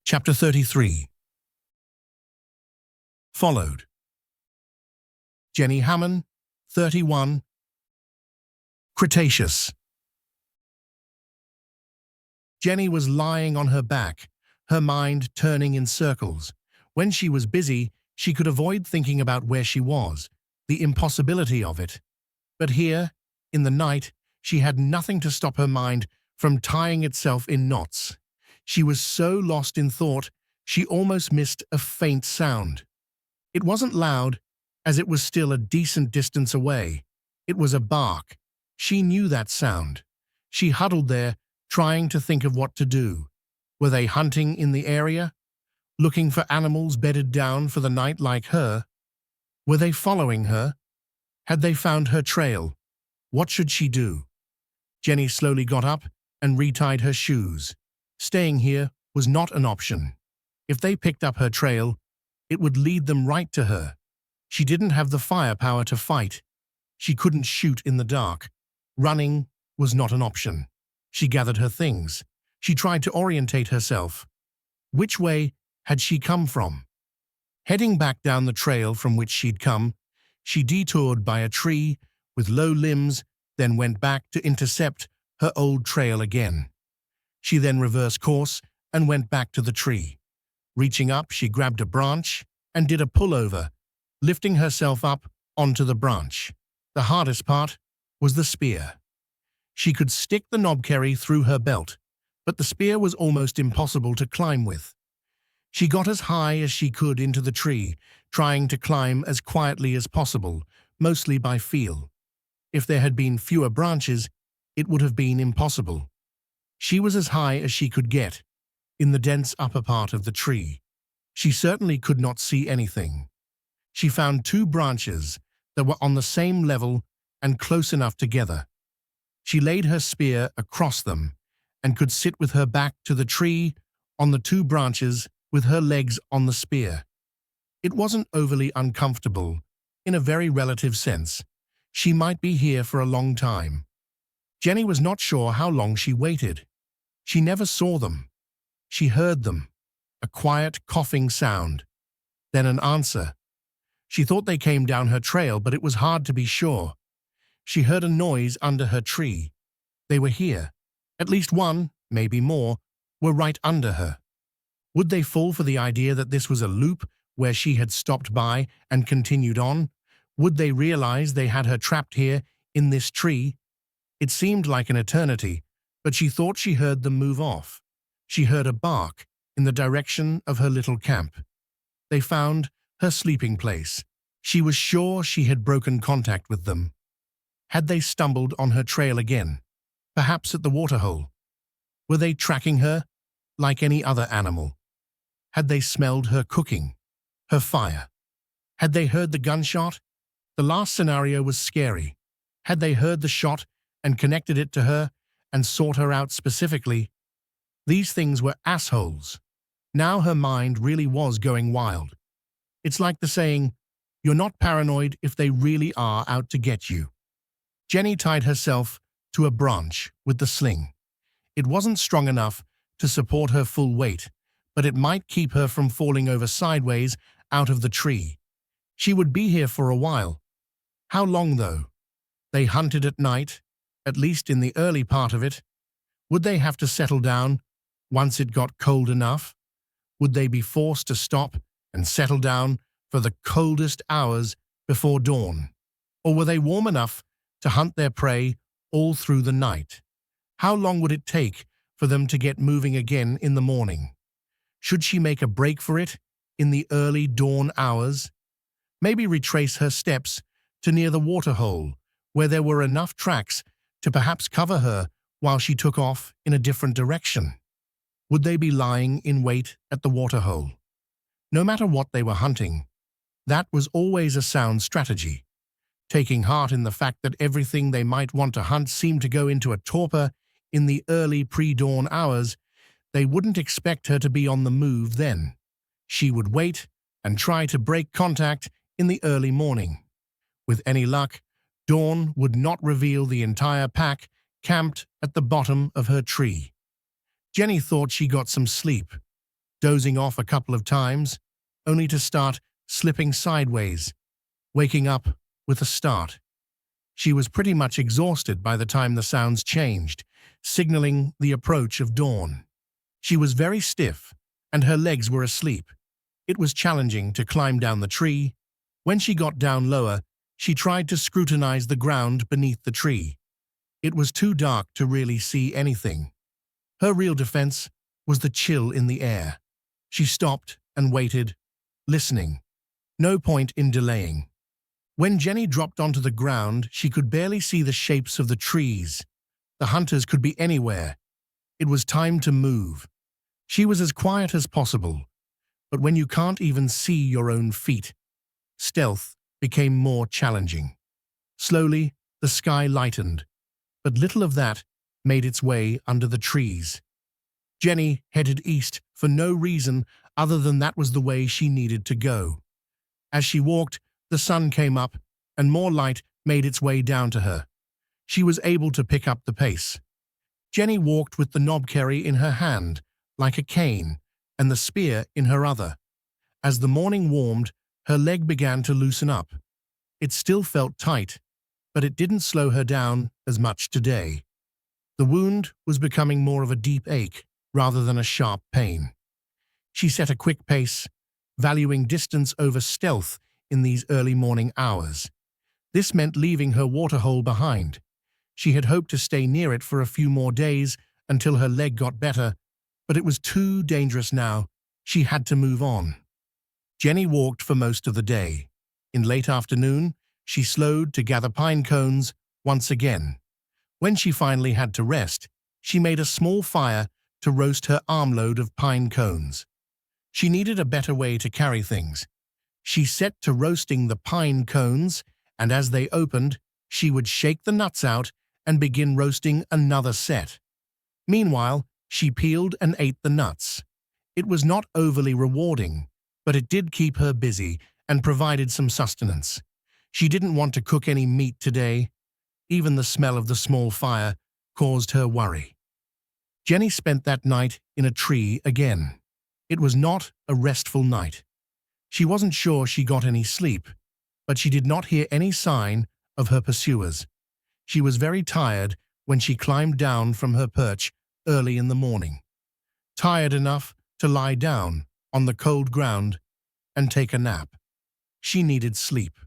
Chapter 33. Followed. John Hamman, 31. Cretaceous. Jenny was lying on her back, her mind turning in circles. When she was busy, she could avoid thinking about where she was, the impossibility of it. But here, in the night, she had nothing to stop her mind from tying itself in knots. She was so lost in thought, she almost missed a faint sound. It wasn't loud, as it was still a decent distance away. It was a bark. She knew that sound. She huddled there, trying to think of what to do. Were they hunting in the area? Looking for animals bedded down for the night like her? Were they following her? Had they found her trail? What should she do? Jenny slowly got up and retied her shoes. Staying here was not an option. If they picked up her trail, it would lead them right to her. She didn't have the firepower to fight. She couldn't shoot in the dark. Running was not an option. She gathered her things. She tried to orientate herself. Which way had she come from? Heading back down the trail from which she'd come, she detoured by a tree with low limbs, then went back to intercept her old trail again. She then reversed course and went back to the tree. Reaching up, she grabbed a branch and did a pullover, lifting herself up onto the branch. The hardest part was the spear. She could stick the knobkerrie through her belt, but the spear was almost impossible to climb with. She got as high as she could into the tree, trying to climb as quietly as possible, mostly by feel. If there had been fewer branches, it would have been impossible. She was as high as she could get, in the dense upper part of the tree. She certainly could not see anything. She found two branches that were on the same level and close enough together. She laid her spear across them and could sit with her back to the tree on the two branches with her legs on the spear. It wasn't overly uncomfortable, in a very relative sense. She might be here for a long time. Jenny was not sure how long she waited. She never saw them. She heard them, a quiet coughing sound, then an answer. She thought they came down her trail, but it was hard to be sure. She heard a noise under her tree. They were here. At least one, maybe more, were right under her. Would they fall for the idea that this was a loop where she had stopped by and continued on? Would they realize they had her trapped here in this tree? It seemed like an eternity, but she thought she heard them move off. She heard a bark in the direction of her little camp. They found her sleeping place. She was sure she had broken contact with them. Had they stumbled on her trail again? Perhaps at the waterhole? Were they tracking her like any other animal? Had they smelled her cooking, her fire? Had they heard the gunshot? The last scenario was scary. Had they heard the shot and connected it to her and sought her out specifically? These things were assholes. Now her mind really was going wild. It's like the saying, "You're not paranoid if they really are out to get you." Jenny tied herself to a branch with the sling. It wasn't strong enough to support her full weight, but it might keep her from falling over sideways out of the tree. She would be here for a while. How long, though? They hunted at night, at least in the early part of it. Would they have to settle down once it got cold enough? Would they be forced to stop and settle down for the coldest hours before dawn? Or were they warm enough to hunt their prey all through the night? How long would it take for them to get moving again in the morning? Should she make a break for it in the early dawn hours? Maybe retrace her steps to near the waterhole, where there were enough tracks to perhaps cover her while she took off in a different direction. Would they be lying in wait at the waterhole? No matter what they were hunting, that was always a sound strategy. Taking heart in the fact that everything they might want to hunt seemed to go into a torpor in the early pre-dawn hours, they wouldn't expect her to be on the move then. She would wait and try to break contact in the early morning. With any luck, dawn would not reveal the entire pack camped at the bottom of her tree. Jenny thought she got some sleep, dozing off a couple of times, only to start slipping sideways, waking up with a start. She was pretty much exhausted by the time the sounds changed, signaling the approach of dawn. She was very stiff, and her legs were asleep. It was challenging to climb down the tree. When she got down lower, she tried to scrutinize the ground beneath the tree. It was too dark to really see anything. Her real defense was the chill in the air. She stopped and waited, listening. No point in delaying. When Jenny dropped onto the ground, she could barely see the shapes of the trees. The hunters could be anywhere. It was time to move. She was as quiet as possible. But when you can't even see your own feet, stealth became more challenging. Slowly, the sky lightened, but little of that made its way under the trees. Jenny headed east for no reason other than that was the way she needed to go. As she walked, the sun came up, and more light made its way down to her. She was able to pick up the pace. Jenny walked with the knobkerrie in her hand, like a cane, and the spear in her other. As the morning warmed, her leg began to loosen up. It still felt tight, but it didn't slow her down as much today. The wound was becoming more of a deep ache rather than a sharp pain. She set a quick pace, valuing distance over stealth in these early morning hours. This meant leaving her waterhole behind. She had hoped to stay near it for a few more days until her leg got better, but it was too dangerous now. She had to move on. Jenny walked for most of the day. In late afternoon, she slowed to gather pine cones once again. When she finally had to rest, she made a small fire to roast her armload of pine cones. She needed a better way to carry things. She set to roasting the pine cones, and as they opened, she would shake the nuts out and begin roasting another set. Meanwhile, she peeled and ate the nuts. It was not overly rewarding, but it did keep her busy and provided some sustenance. She didn't want to cook any meat today. Even the smell of the small fire caused her worry. Jenny spent that night in a tree again. It was not a restful night. She wasn't sure she got any sleep, but she did not hear any sign of her pursuers. She was very tired when she climbed down from her perch early in the morning. Tired enough to lie down on the cold ground and take a nap. She needed sleep.